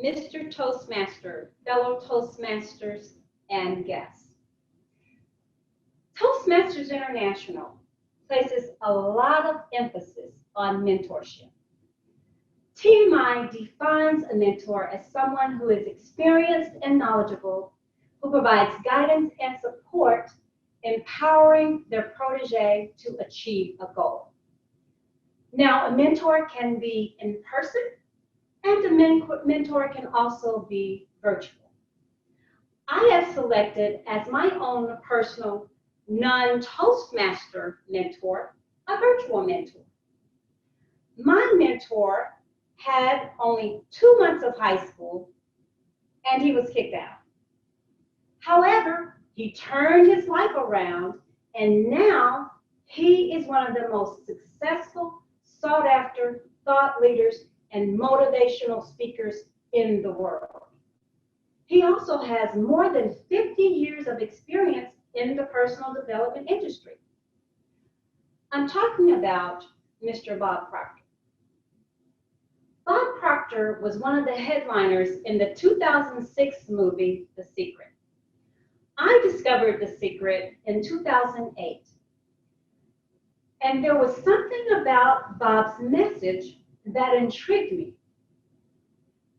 Mr. Toastmaster, fellow Toastmasters, and guests. Toastmasters International places a lot of emphasis on mentorship. TMI defines a mentor as someone who is experienced and knowledgeable, who provides guidance and support, empowering their protege to achieve a goal. Now, a mentor can be in person, and a mentor can also be virtual. I have selected as my own personal non-Toastmaster mentor, a virtual mentor. My mentor had only 2 months of high school and he was kicked out. However, he turned his life around and now he is one of the most successful, sought after thought leaders and motivational speakers in the world. He also has more than 50 years of experience in the personal development industry. I'm talking about Mr. Bob Proctor. Bob Proctor was one of the headliners in the 2006 movie, The Secret. I discovered The Secret in 2008. And there was something about Bob's message that intrigued me.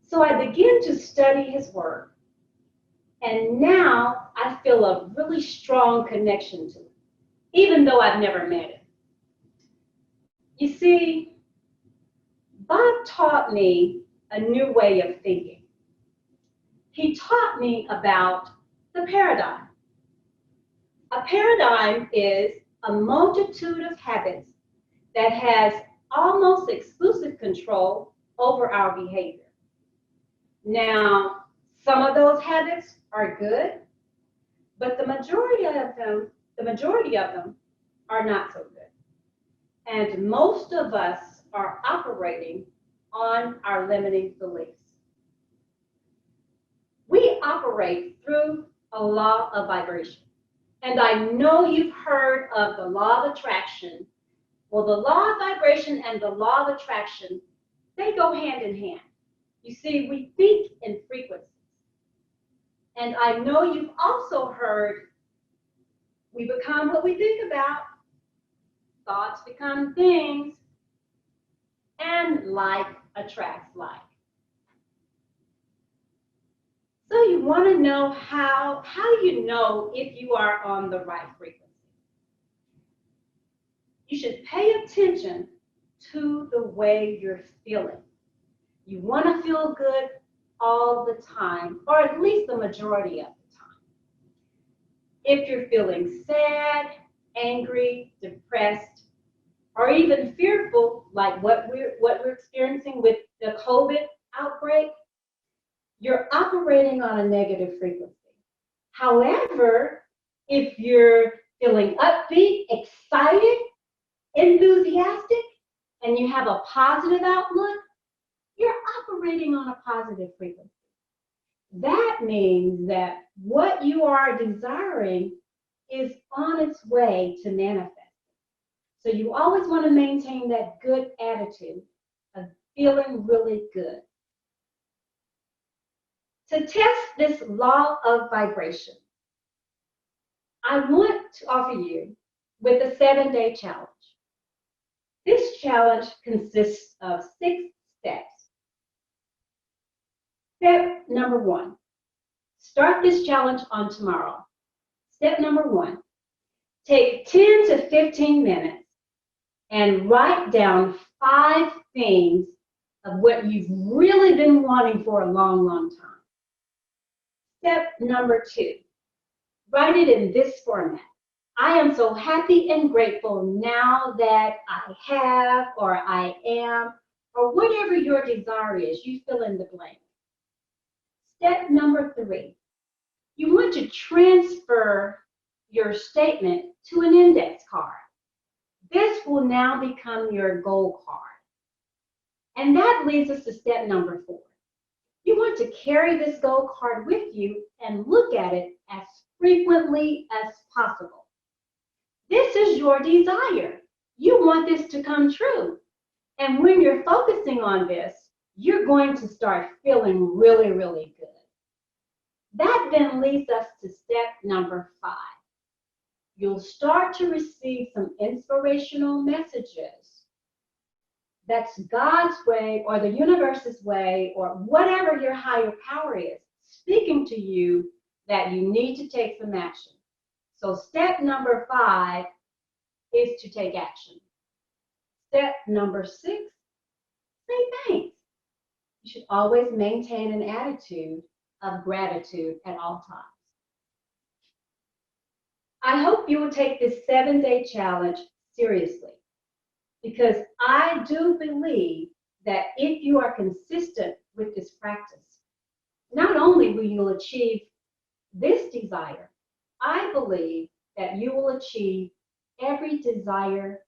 So I began to study his work. And now I feel a really strong connection to it, even though I've never met him. You see, Bob taught me a new way of thinking. He taught me about the paradigm. A paradigm is a multitude of habits that has almost exclusive control over our behavior. Now, some of those habits are good, but the majority of them are not so good. And most of us are operating on our limiting beliefs. We operate through a law of vibration. And I know you've heard of the law of attraction. Well, the law of vibration and the law of attraction, they go hand in hand. You see, we think in frequencies. And I know you've also heard we become what we think about. Thoughts become things. And like attracts like. So you want to know how do you know if you are on the right frequency? You should pay attention to the way you're feeling. You want to feel good all the time, or at least the majority of the time. If you're feeling sad, angry, depressed, or even fearful, like what we're experiencing with the COVID outbreak, you're operating on a negative frequency. However, if you're feeling upbeat, excited, enthusiastic, and you have a positive outlook, you're operating on a positive frequency. That means that what you are desiring is on its way to manifest. So you always want to maintain that good attitude of feeling really good. To test this law of vibration, I want to offer you with a 7-day challenge. This challenge consists of 6 steps. Step number 1, start this challenge on tomorrow. Step number 1, take 10 to 15 minutes and write down 5 things of what you've really been wanting for a long, long time. Step number 2, write it in this format. I am so happy and grateful now that I have, or I am, or whatever your desire is, you fill in the blank. Step number 3, you want to transfer your statement to an index card. This will now become your goal card. And that leads us to step number 4. You want to carry this goal card with you and look at it as frequently as possible. This is your desire. You want this to come true. And when you're focusing on this, you're going to start feeling really, really good. That then leads us to step number 5. You'll start to receive some inspirational messages. That's God's way or the universe's way or whatever your higher power is speaking to you that you need to take some action. So step number 5 is to take action. Step number 6, say thanks. You should always maintain an attitude of gratitude at all times. I hope you will take this 7-day challenge seriously, because I do believe that if you are consistent with this practice, not only will you achieve this desire, I believe that you will achieve every desire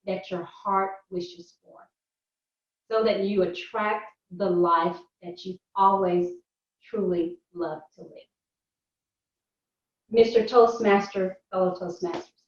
that your heart wishes for, so that you attract the life that you've always truly loved to live. Mr. Toastmaster, fellow Toastmasters,